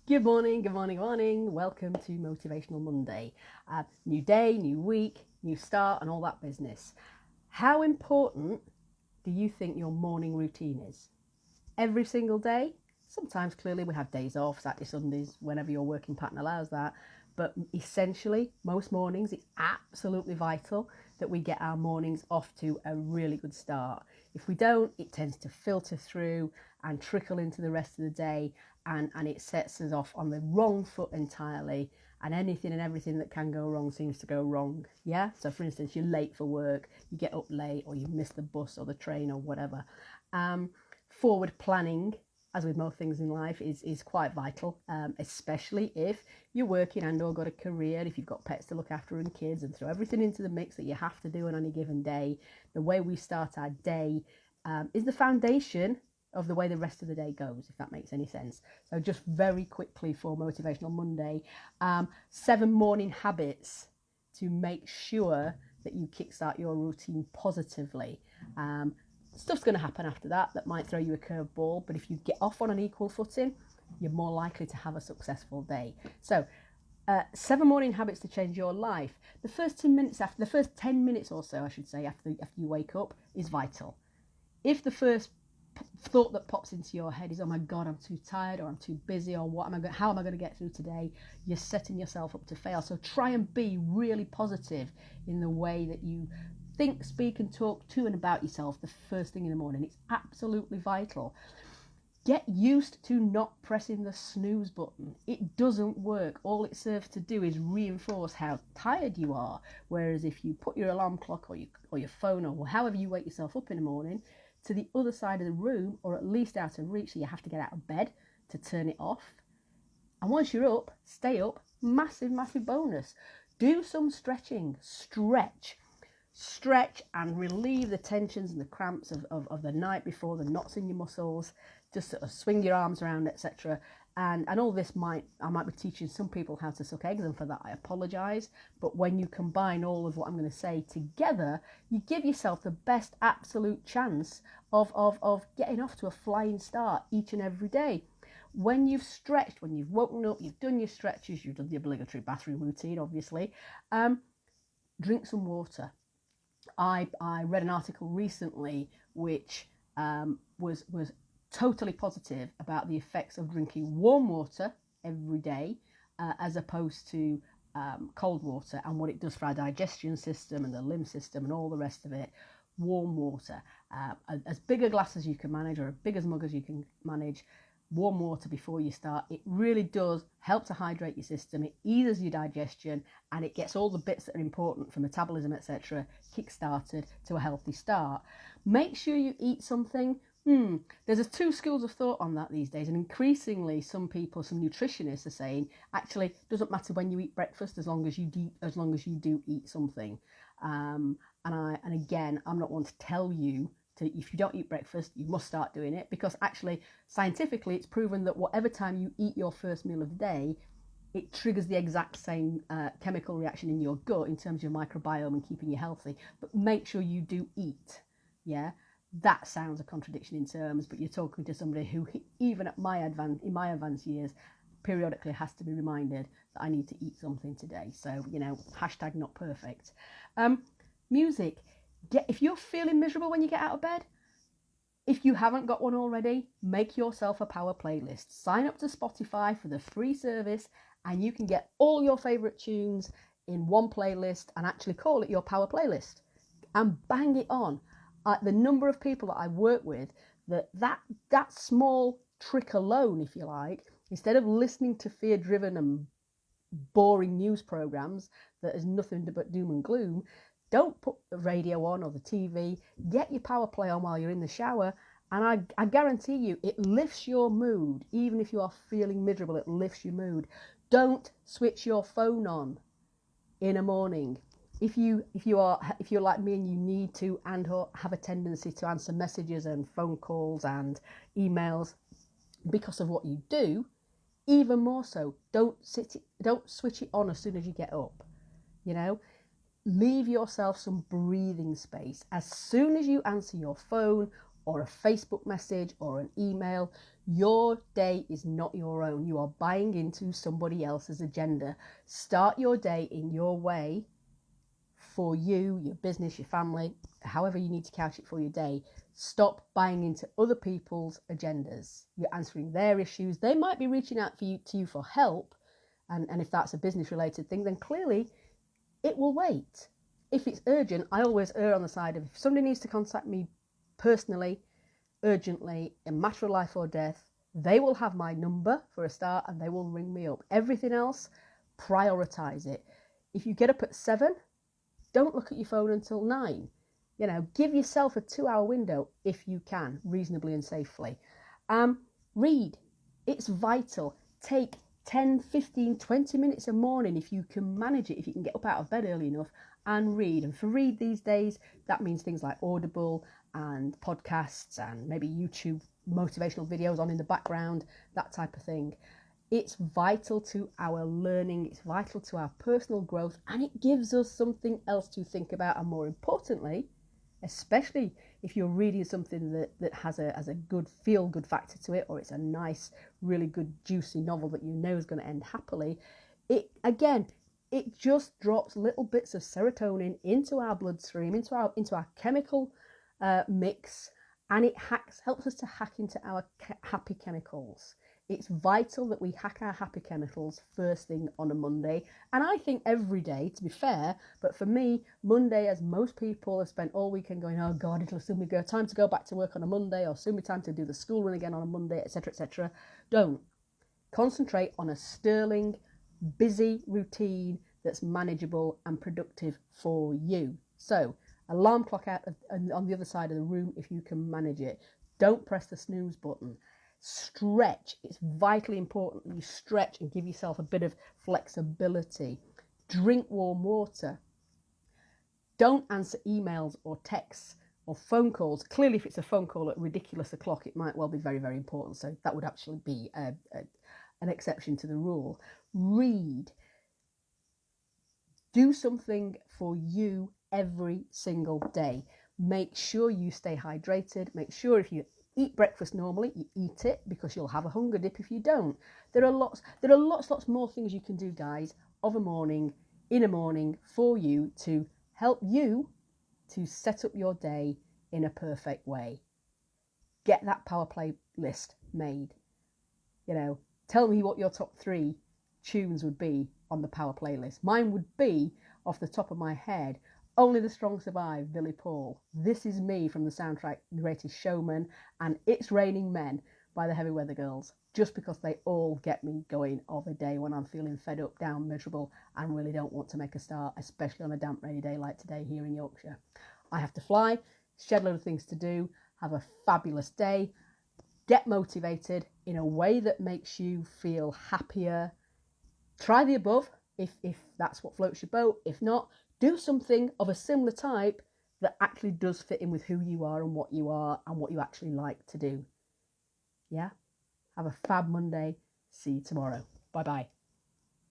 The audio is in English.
Good morning, good morning, good morning. Welcome to Motivational Monday. New day, new week, new start, and all that business. How important do you think your morning routine is? Every single day? Sometimes clearly we have days off, Saturday, Sundays, whenever your working pattern allows that. But essentially, most mornings, it's absolutely vital that we get our mornings off to a really good start. If we don't, it tends to filter through and trickle into the rest of the day, and it sets us off on the wrong foot entirely, and anything and everything that can go wrong seems to go wrong. Yeah, so for instance, you're late for work, you get up late, or you miss the bus or the train or whatever. Forward planning, as with most things in life, is quite vital, especially if you're working and or got a career, if you've got pets to look after and kids, and throw everything into the mix that you have to do on any given day. The way we start our day is the foundation of the way the rest of the day goes, if that makes any sense. So just very quickly for Motivational Monday, 7 morning habits to make sure that you kickstart your routine positively. Stuff's going to happen after that might throw you a curveball, but if you get off on an equal footing, you're more likely to have a successful day. So 7 morning habits to change your life. The first 10 minutes or so, I should say, after you wake up is vital. If the first thought that pops into your head is, oh my God, I'm too tired, or I'm too busy, or how am I going to get through today? You're setting yourself up to fail. So try and be really positive in the way that you think, speak and talk to and about yourself the first thing in the morning. It's absolutely vital. Get used to not pressing the snooze button. It doesn't work. All it serves to do is reinforce how tired you are. Whereas if you put your alarm clock or your phone, or however you wake yourself up in the morning, to the other side of the room, or at least out of reach, so you have to get out of bed to turn it off. And once you're up, stay up. Massive bonus. Do some stretching. Stretch and relieve the tensions and the cramps of the night before, the knots in your muscles. Just sort of swing your arms around, etc. And all this I might be teaching some people how to suck eggs, and for that I apologise. But when you combine all of what I'm going to say together, you give yourself the best absolute chance of getting off to a flying start each and every day. When you've stretched, when you've woken up, you've done your stretches, you've done the obligatory bathroom routine, obviously, drink some water. I read an article recently which was totally positive about the effects of drinking warm water every day as opposed to cold water, and what it does for our digestion system and the lymph system and all the rest of it. Warm water, as big a glass as you can manage, or as big as mug as you can manage. Warm water before you start. It really does help to hydrate your system. It eases your digestion, and it gets all the bits that are important for metabolism, etc., kick-started to a healthy start. Make sure you eat something. There's 2 schools of thought on that these days, and increasingly some nutritionists are saying actually it doesn't matter when you eat breakfast as long as you do eat something. And again, I'm not one to tell you if you don't eat breakfast, you must start doing it, because actually scientifically it's proven that whatever time you eat your first meal of the day, it triggers the exact same chemical reaction in your gut in terms of your microbiome and keeping you healthy. But make sure you do eat. Yeah, that sounds a contradiction in terms, but you're talking to somebody who, even in my advanced years, periodically has to be reminded that I need to eat something today. So, hashtag not perfect. Music. If you're feeling miserable when you get out of bed, if you haven't got one already, make yourself a power playlist. Sign up to Spotify for the free service, and you can get all your favourite tunes in one playlist and actually call it your power playlist and bang it on. The number of people that I've worked with, that small trick alone, if you like, instead of listening to fear-driven and boring news programmes that is nothing but doom and gloom, don't put the radio on or the TV. Get your power play on while you're in the shower, and I guarantee you it lifts your mood. Even if you are feeling miserable, it lifts your mood. Don't switch your phone on in a morning. If you're like me and you need to and or have a tendency to answer messages and phone calls and emails because of what you do, even more so, don't switch it on as soon as you get up. Leave yourself some breathing space. As soon as you answer your phone or a Facebook message or an email, Your day is not your own. You are buying into somebody else's agenda. Start your day in your way for you, your business, your family, however you need to couch it for your day. Stop buying into other people's agendas. You're answering their issues. They might be reaching out to you for help. And if that's a business related thing, then clearly it will wait. If it's urgent, I always err on the side of if somebody needs to contact me personally, urgently, a matter of life or death, they will have my number for a start and they will ring me up. Everything else, prioritize it. If you get up at 7, don't look at your phone until 9. Give yourself a 2-hour window if you can, reasonably and safely. Read. It's vital. Take 10, 15, 20 minutes a morning if you can manage it, if you can get up out of bed early enough and read. And for read these days, that means things like Audible and podcasts and maybe YouTube motivational videos on in the background, that type of thing. It's vital to our learning, it's vital to our personal growth, and it gives us something else to think about. And more importantly, especially if you're reading something that has a good feel-good factor to it, or it's a nice, really good, juicy novel that you know is going to end happily, it just drops little bits of serotonin into our bloodstream, into our chemical mix, and it helps us to hack into our happy chemicals. It's vital that we hack our happy chemicals first thing on a Monday. And I think every day, to be fair, but for me, Monday, as most people have spent all weekend going, oh God, it'll soon be time to go back to work on a Monday, or soon be time to do the school run again on a Monday, etc., etc. Don't. Concentrate on a sterling, busy routine that's manageable and productive for you. So, alarm clock out on the other side of the room if you can manage it. Don't press the snooze button. Stretch. It's vitally important that you stretch and give yourself a bit of flexibility. Drink warm water. Don't answer emails or texts or phone calls. Clearly, if it's a phone call at ridiculous o'clock, it might well be very, very important. So that would actually be an exception to the rule. Read. Do something for you every single day. Make sure you stay hydrated. Make sure if you eat breakfast normally, you eat it, because you'll have a hunger dip if you don't. There are lots more things you can do, guys, in a morning for you to help you to set up your day in a perfect way. Get that power play list made. Tell me what your top 3 tunes would be on the power playlist. Mine would be, off the top of my head, Only the Strong Survive, Billy Paul. This Is Me from the soundtrack The Greatest Showman, and It's Raining Men by the Heavy Weather Girls, just because they all get me going of a day when I'm feeling fed up, down, miserable, and really don't want to make a start, especially on a damp, rainy day like today here in Yorkshire. I have to fly, shed load of things to do, have a fabulous day, get motivated in a way that makes you feel happier. Try the above if that's what floats your boat. If not, do something of a similar type that actually does fit in with who you are and what you actually like to do. Yeah? Have a fab Monday. See you tomorrow. Bye-bye.